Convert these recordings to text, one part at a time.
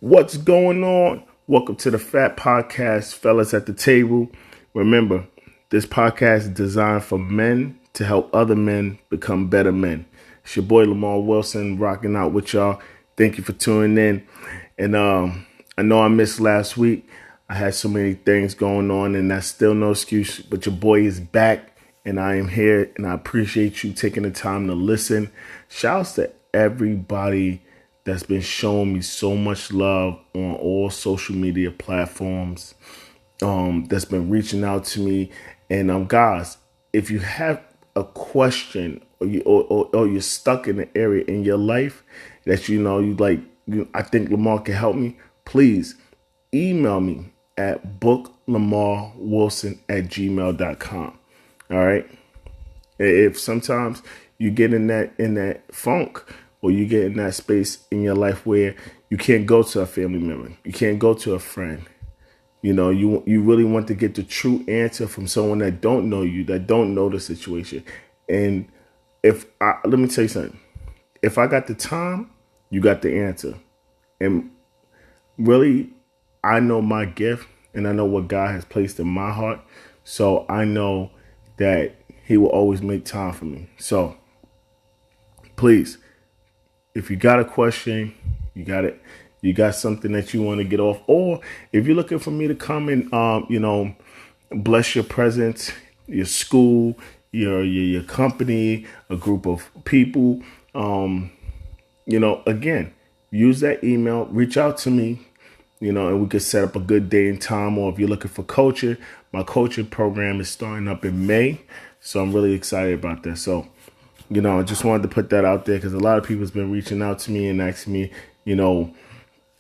What's going on? Welcome to the Fat Podcast, fellas at the table. Remember, this podcast is designed for men to help other men become better men. It's your boy Lemar Wilson rocking out with y'all. Thank you for tuning in. And I know I missed last week. I had so many things going on, and that's still no excuse. But your boy is back, and I am here, and I appreciate you taking the time to listen. Shouts to everybody that's been showing me so much love on all social media platforms, that's been reaching out to me. And guys, if you have a question or you're stuck in an area in your life that I think Lamar can help me, please email me at booklamarwilson@gmail.com. All right. If sometimes you get in that funk, or you get in that space in your life where you can't go to a family member, you can't go to a friend, you really want to get the true answer from someone that don't know you, that don't know the situation. And let me tell you something. If I got the time, you got the answer. And really, I know my gift, and I know what God has placed in my heart. So I know that He will always make time for me. So please, if you got a question, you got something that you want to get off, or if you're looking for me to come and bless your presence, your school, your company, a group of people, again, use that email, reach out to me, and we could set up a good day and time. Or if you're looking for coaching, my coaching program is starting up in May, so I'm really excited about that. So I just wanted to put that out there because a lot of people has been reaching out to me and asking me, I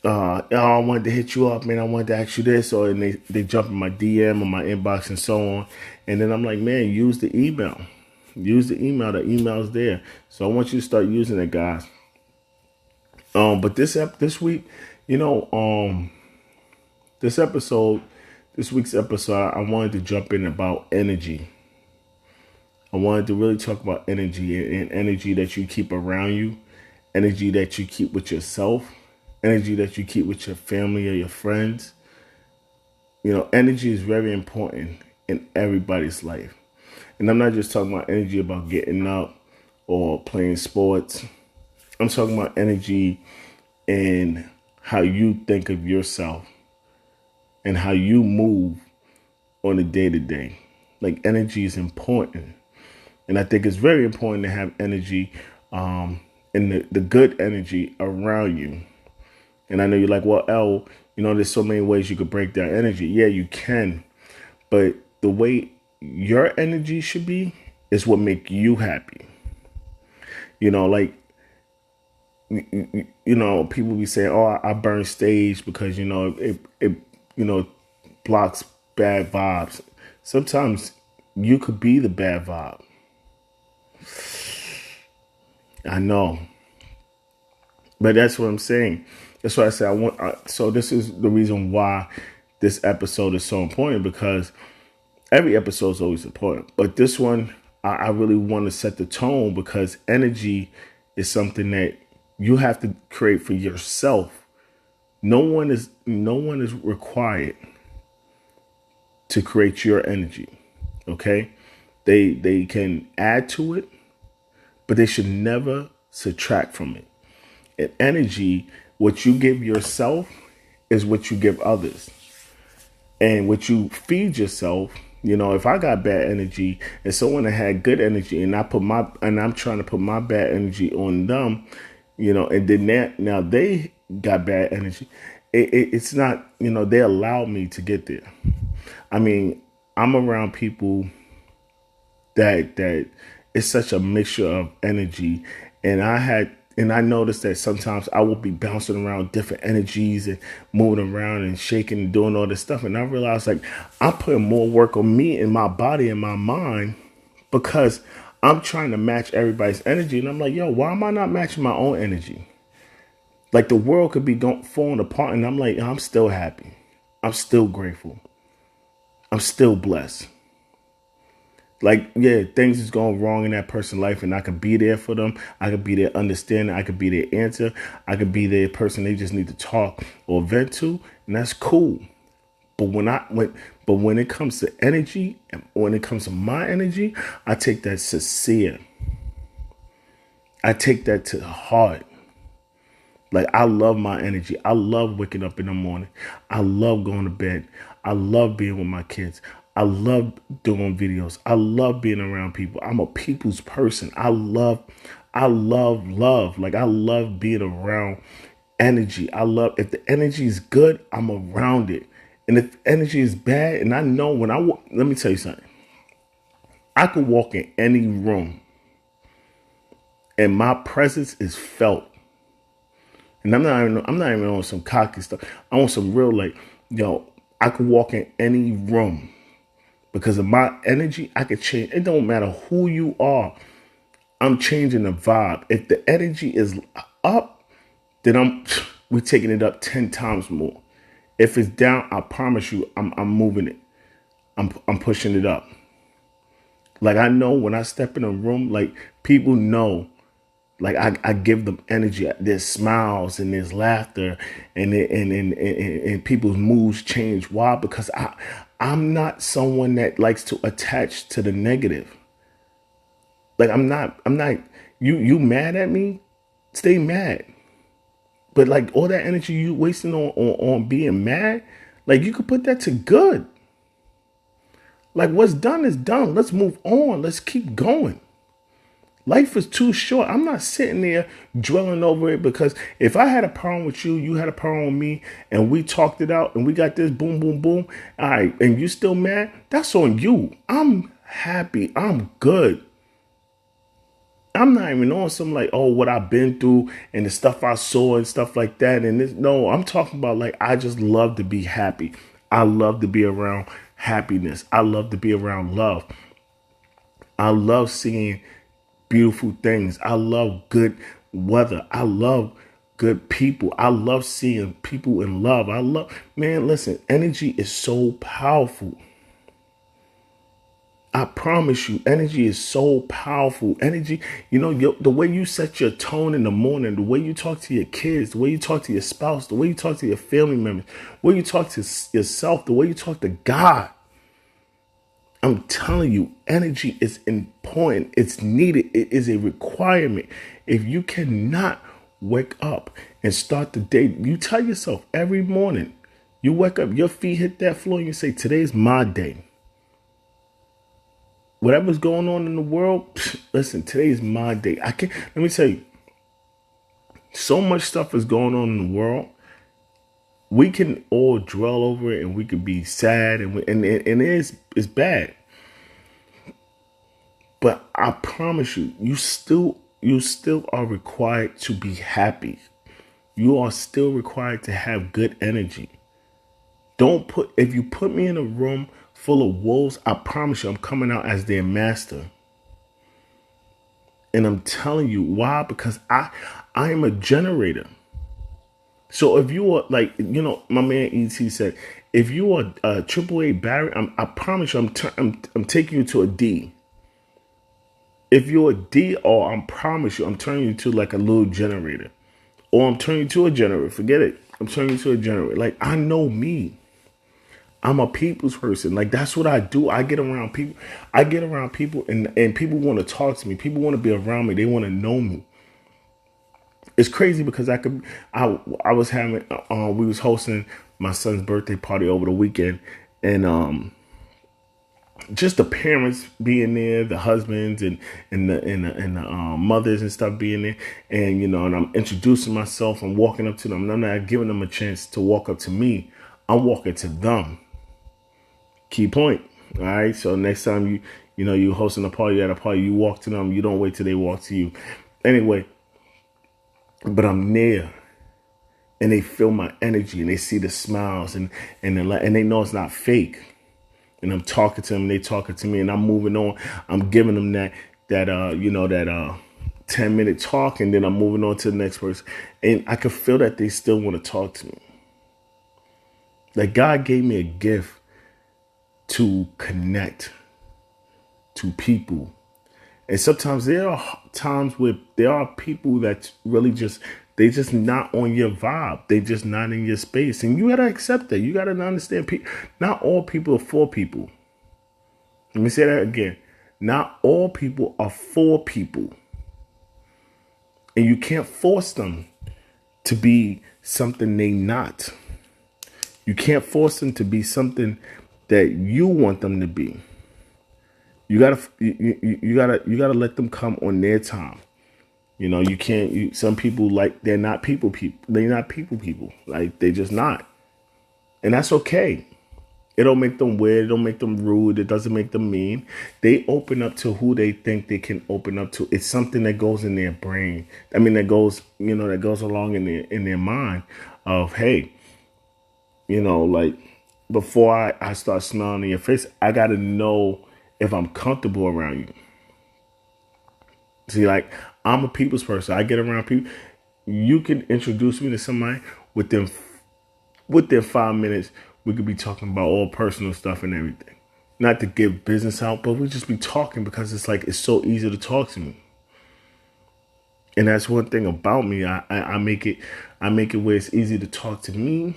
wanted to hit you up, man. I wanted to ask you this, and they jump in my DM or my inbox and so on. And then I'm like, man, use the email. Use the email. The email's there. So I want you to start using it, guys. But this week, this week's episode, I wanted to jump in about energy. I wanted to really talk about energy, and energy that you keep around you, energy that you keep with yourself, energy that you keep with your family or your friends. Energy is very important in everybody's life. And I'm not just talking about energy about getting up or playing sports. I'm talking about energy in how you think of yourself and how you move on a day-to-day. Like, energy is important. And I think it's very important to have energy, and the good energy around you. And I know you're like, well, L, there's so many ways you could break down energy. Yeah, you can. But the way your energy should be is what make you happy. People be saying, oh, I burn stage because, it blocks bad vibes. Sometimes you could be the bad vibe. I know, but that's what I'm saying. That's why I say so this is the reason why this episode is so important, because every episode is always important, but this one, I really want to set the tone, because energy is something that you have to create for yourself. No one is required to create your energy. Okay, they can add to it, but they should never subtract from it. And energy, what you give yourself is what you give others. And what you feed yourself, if I got bad energy and someone that had good energy, and I'm trying to put my bad energy on them, and then now they got bad energy. It's not, they allow me to get there. I mean, I'm around people that it's such a mixture of energy, and I noticed that sometimes I will be bouncing around different energies and moving around and shaking and doing all this stuff, and I realized, like, I'm putting more work on me and my body and my mind because I'm trying to match everybody's energy, and I'm like, yo, why am I not matching my own energy? Like, the world could be falling apart, and I'm like, I'm still happy, I'm still grateful, I'm still blessed. Like, yeah, things is going wrong in that person's life, and I could be there for them. I could be their understanding. I could be their answer. I could be their person they just need to talk or vent to, and that's cool. But when it comes to energy, and when it comes to my energy, I take that sincere. I take that to the heart. Like, I love my energy. I love waking up in the morning. I love going to bed. I love being with my kids. I love doing videos. I love being around people. I'm a people's person. I love love. Like, I love being around energy. If the energy is good, I'm around it. And if energy is bad, and I know let me tell you something. I could walk in any room and my presence is felt. And I'm not even on some cocky stuff. I want some real, like, I could walk in any room because of my energy. I could change. It don't matter who you are. I'm changing the vibe. If the energy is up, then we're taking it up 10 times more. If it's down, I promise you, I'm moving it. I'm pushing it up. Like, I know when I step in a room, like, people know. Like, I give them energy. There's smiles and there's laughter, and people's moods change. Why? Because I'm not someone that likes to attach to the negative. Like, I'm not. You mad at me? Stay mad. But, like, all that energy you wasting on being mad, like, you could put that to good. Like, what's done is done. Let's move on. Let's keep going. Life is too short. I'm not sitting there dwelling over it, because if I had a problem with you, you had a problem with me, and we talked it out and we got this boom, boom, boom. All right. And you still mad? That's on you. I'm happy. I'm good. I'm not even on some, like, oh, what I've been through and the stuff I saw and stuff like that. And no, I'm talking about, like, I just love to be happy. I love to be around happiness. I love to be around love. I love seeing beautiful things. I love good weather. I love good people. I love seeing people in love. Man, listen, energy is so powerful. I promise you, energy is so powerful. Energy, the way you set your tone in the morning, the way you talk to your kids, the way you talk to your spouse, the way you talk to your family members, the way you talk to yourself, the way you talk to God. I'm telling you, energy is important. It's needed. It is a requirement. If you cannot wake up and start the day, you tell yourself every morning, you wake up, your feet hit that floor, and you say, today's my day. Whatever's going on in the world, listen, today's my day. Let me tell you, so much stuff is going on in the world. We can all dwell over it, and we can be sad, and it's bad. But I promise you, you still are required to be happy. You are still required to have good energy. If you put me in a room full of wolves, I promise you, I'm coming out as their master. And I'm telling you why, because I am a generator. So if you are, like, my man E.T. said, if you are a AAA battery, I promise you, I'm taking you to a D. If you're a D, or I promise you, I'm turning you to, like, a little generator, or I'm turning you to a generator. Forget it. I'm turning you to a generator. Like, I know me. I'm a people's person. Like, that's what I do. I get around people. And people want to talk to me. People want to be around me. They want to know me. It's crazy because I was having, we was hosting my son's birthday party over the weekend, and just the parents being there, the husbands and the mothers and stuff being there, and and I'm introducing myself. I'm walking up to them, and I'm not giving them a chance to walk up to me. I'm walking to them. Key point. All right. So next time you hosting a party at a party, you walk to them. You don't wait till they walk to you. Anyway, but I'm there, and they feel my energy, and they see the smiles, and they know it's not fake. And I'm talking to them, and they talking to me, and I'm moving on. I'm giving them that 10-minute talk, and then I'm moving on to the next person. And I can feel that they still want to talk to me. Like, God gave me a gift to connect. to people. And sometimes there are times where there are people that really they just not on your vibe. They just not in your space. And you gotta accept that. You gotta understand not all people are for people. Let me say that again. Not all people are for people. And you can't force them to be something they not. You can't force them to be something that you want them to be. You gotta let them come on their time. You know, you can't. Some people, like, they're not people. They're not people. Like, they just not, and that's okay. It don't make them weird. It don't make them rude. It doesn't make them mean. They open up to who they think they can open up to. It's something that goes in their brain. I mean, that goes along in their mind of, hey, like, before I start smiling in your face, I got to know if I'm comfortable around you. See, like, I'm a people's person. I get around people. You can introduce me to somebody within 5 minutes. We could be talking about all personal stuff and everything. Not to give business out, but we just be talking because it's so easy to talk to me. And that's one thing about me. I make it where it's easy to talk to me.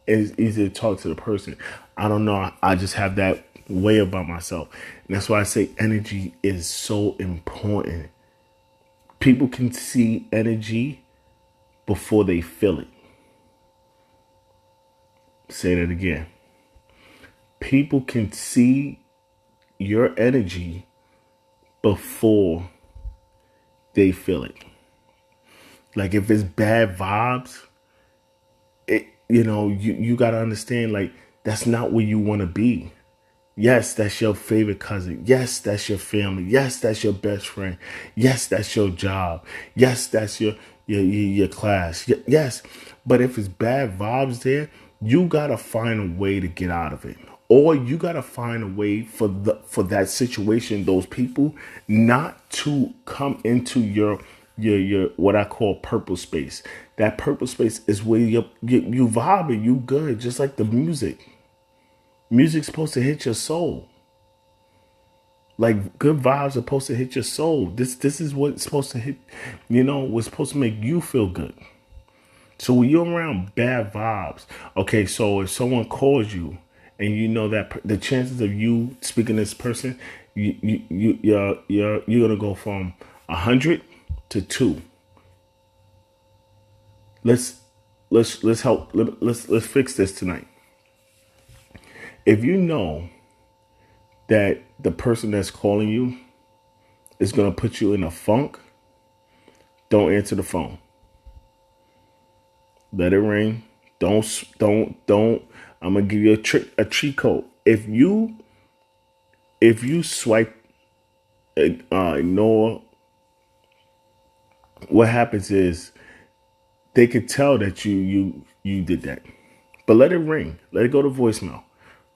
It's easy to talk to the person. I don't know. I just have that way about myself. And that's why I say energy is so important. People can see energy before they feel it. Say that again. People can see your energy before they feel it. Like, if it's bad vibes, you got to understand, like, that's not where you want to be. Yes, that's your favorite cousin. Yes, that's your family. Yes, that's your best friend. Yes, that's your job. Yes, that's your class. Yes, but if it's bad vibes there, you gotta find a way to get out of it, or you gotta find a way for that situation, those people, not to come into your what I call purple space. That purple space is where you vibing, you good, just like the music. Music's supposed to hit your soul. Like, good vibes are supposed to hit your soul. This is what's supposed to hit, what's supposed to make you feel good. So when you're around bad vibes, okay, so if someone calls you and you know that the chances of you speaking to this person, you're gonna go from 100 to 2. Let's fix this tonight. If you know that the person that's calling you is going to put you in a funk, don't answer the phone. Let it ring. Don't. I'm going to give you a cheat code. If you swipe, ignore, what happens is they could tell that you did that. But let it ring. Let it go to voicemail.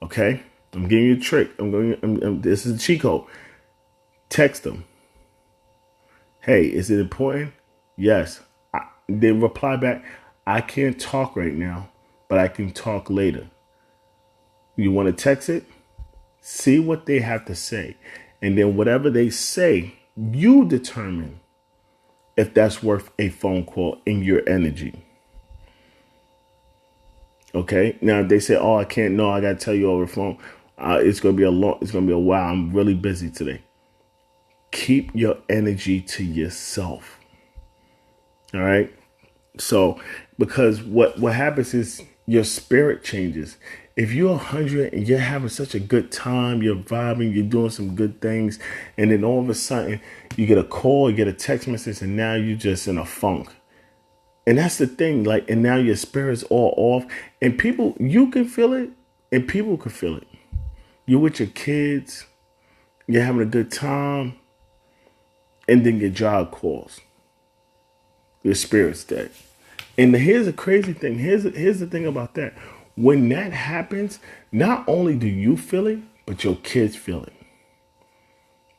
Okay? I'm giving you a trick. This is a cheat code. Text them. Hey, is it important? Yes. Then reply back, I can't talk right now, but I can talk later. You want to text it? See what they have to say. And then whatever they say, you determine if that's worth a phone call in your energy. Okay? Now, if they say, oh, I can't, no, I got to tell you over the phone. It's going to be a while. I'm really busy today. Keep your energy to yourself. All right. So, because what happens is your spirit changes. If you're 100 and you're having such a good time, you're vibing, you're doing some good things, and then all of a sudden you get a call, you get a text message, and now you're just in a funk. And that's the thing, like, and now your spirit's all off, and people, you can feel it, and people can feel it. You're with your kids, you're having a good time, and then your job calls. Your spirit's dead. And here's the crazy thing. Here's the thing about that. When that happens, not only do you feel it, but your kids feel it.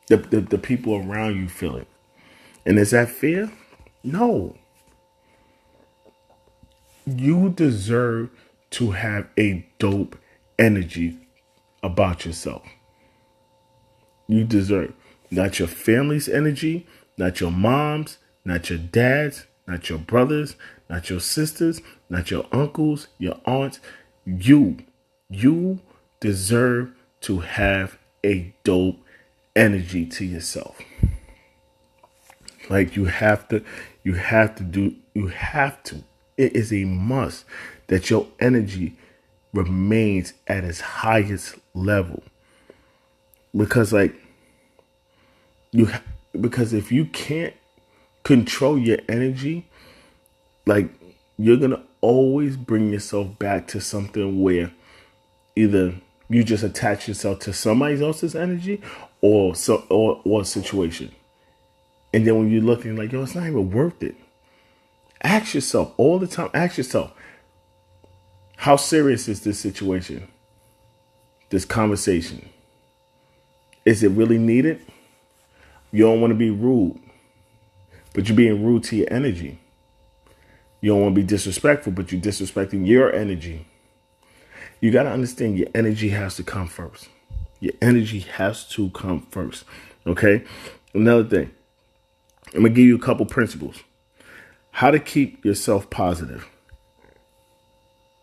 The people around you feel it. And is that fear? No. You deserve to have a dope energy about yourself. You deserve. Not your family's energy, not your mom's, not your dad's, not your brothers, not your sisters, not your uncles, your aunts. You. You deserve to have a dope energy to yourself. Like you have to, It is a must that your energy remains at its highest level. Because like you, because if you can't control your energy, like you're gonna always bring yourself back to something where either you just attach yourself to somebody else's energy or a situation. And then when you're looking like, yo, it's not even worth it. Ask yourself all the time, ask yourself, how serious is this situation? This conversation? Is it really needed? You don't want to be rude, but you're being rude to your energy. You don't want to be disrespectful, but you're disrespecting your energy. You got to understand your energy has to come first. Your energy has to come first. Okay? Another thing, I'm going to give you a couple principles. How to keep yourself positive.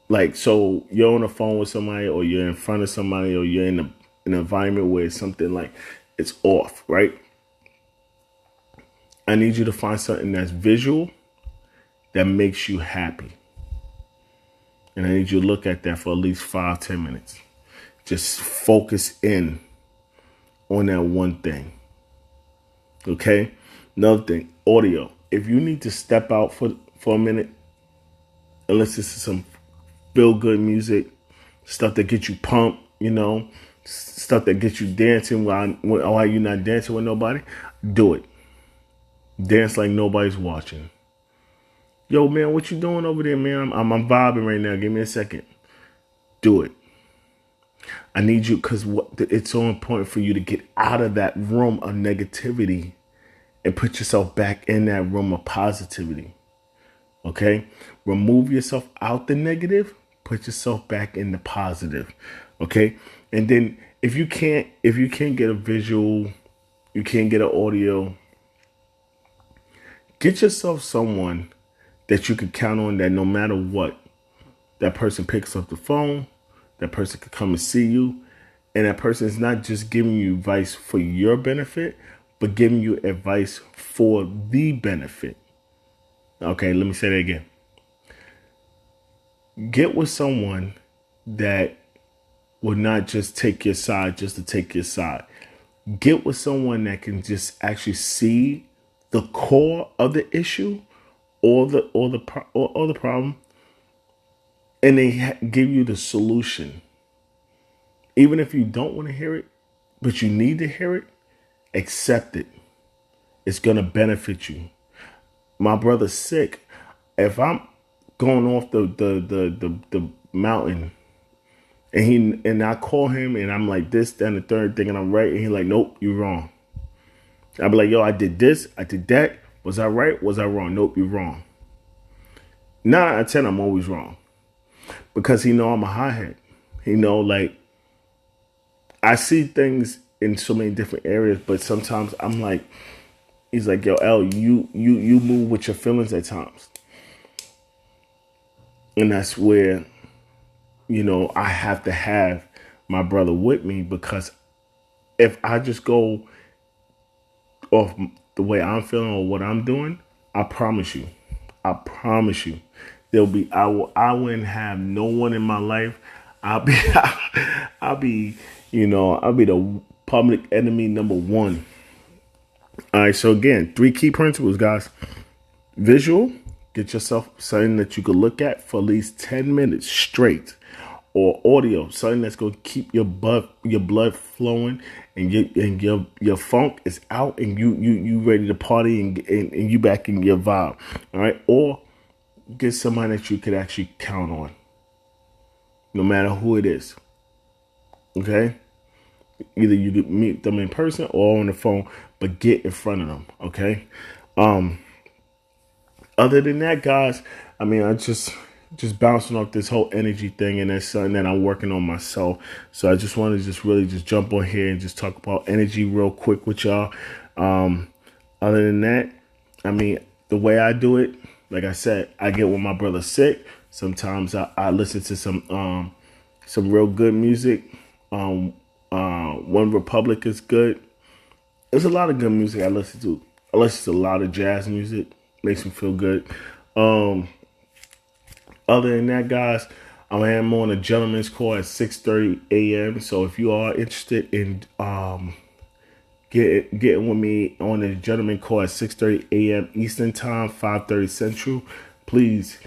Like, so you're on the phone with somebody, or you're in front of somebody, or you're in an environment where it's something like it's off, right? I need you to find something that's visual that makes you happy. And I need you to look at that for at least 5-10 minutes. Just focus in on that one thing. Okay? Another thing, audio. If you need to step out for a minute and listen to some feel good music, stuff that gets you pumped, stuff that gets you dancing while you're not dancing with nobody, do it. Dance like nobody's watching. Yo, man, what you doing over there, man? I'm vibing right now. Give me a second. Do it. I need you, because it's so important for you to get out of that room of negativity and put yourself back in that room of positivity. Okay? Remove yourself out the negative, put yourself back in the positive. Okay? And then if you can't get a visual, you can't get an audio, get yourself someone that you can count on, that no matter what, that person picks up the phone, that person could come and see you, and that person is not just giving you advice for your benefit, but giving you advice for the benefit. Okay, let me say that again. Get with someone that will not just take your side just to take your side. Get with someone that can just actually see the core of the issue or the problem, and they give you the solution. Even if you don't want to hear it, but you need to hear it, accept it. It's gonna benefit you. My brother's sick. If I'm going off the mountain, and I call him and I'm like this, then the third thing, and I'm right, and he's like, nope, you're wrong. I'll be like, yo, I did this, I did that. Was I right? Was I wrong? Nope, you're wrong. 9 out of 10, I'm always wrong. Because he know I'm a hothead. He know, like, I see things in so many different areas, but sometimes I'm like, he's like, yo, L, you move with your feelings at times. And that's where, I have to have my brother with me, because if I just go off the way I'm feeling or what I'm doing, I promise you, I wouldn't have no one in my life. I'll be the public enemy number one. All right. So again, 3 key principles, guys. Visual, get yourself something that you can look at for at least 10 minutes straight. Or audio, something that's going to keep your blood flowing, and your funk is out, and you ready to party, and you back in your vibe. All right. Or get somebody that you could actually count on, no matter who it is. Okay? Either you meet them in person or on the phone, but get in front of them. Okay? Other than that, guys, I mean, just bouncing off this whole energy thing, and that's something that I'm working on myself. So I just want to just really just jump on here and just talk about energy real quick with y'all. Other than that, I mean, the way I do it, like I said, I get when my brother's sick. Sometimes I listen to some real good music. One Republic is good. There's a lot of good music I listen to. I listen to a lot of jazz music. Makes me feel good. Other than that, guys, I am on a gentleman's call at 6:30 a.m. So if you are interested in getting with me on a gentleman call at 6:30 a.m. Eastern Time, 5:30 Central, please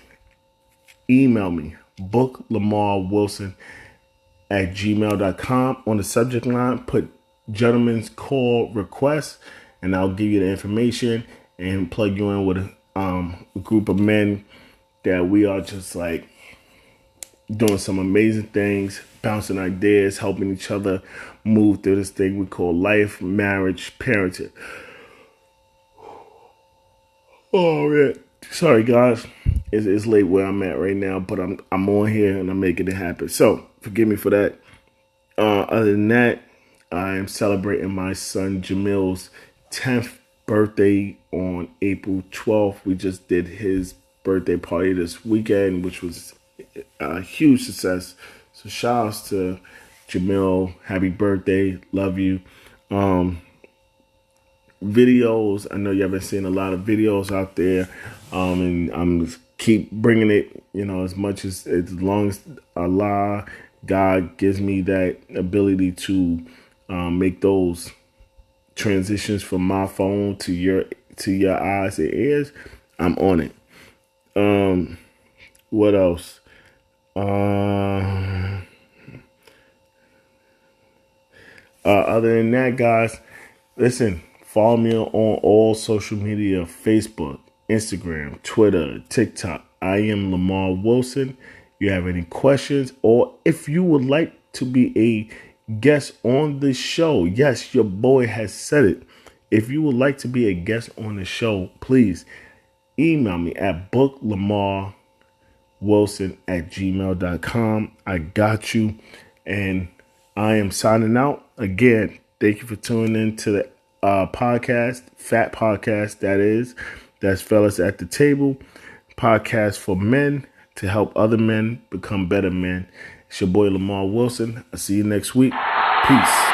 email me, booklemarwilson@gmail.com. On the subject line, put gentleman's call request, and I'll give you the information and plug you in with a group of men that we are just like doing some amazing things, bouncing ideas, helping each other move through this thing we call life, marriage, parenting. Oh man, sorry guys, it's late where I'm at right now, but I'm on here and I'm making it happen. So forgive me for that. Other than that, I am celebrating my son Jamil's 10th birthday on April 12th. We just did his birthday party this weekend, which was a huge success. So shout outs to Jamil. Happy birthday. Love you. Videos. I know y'all been seeing a lot of videos out there. And I'm just keep bringing it, as much as long as Allah, God gives me that ability to make those transitions from my phone to your eyes and ears. I'm on it. What else? Other than that, guys, listen, follow me on all social media: Facebook, Instagram, Twitter, TikTok. I am Lemar Wilson. You have any questions, or if you would like to be a guest on the show, yes, your boy has said it. If you would like to be a guest on the show, please email me at booklemarwilson@gmail.com. I got you. And I am signing out. Again, thank you for tuning in to the podcast, Fat Podcast, that is. That's Fellas at the Table. Podcast for men to help other men become better men. It's your boy Lemar Wilson. I'll see you next week. Peace.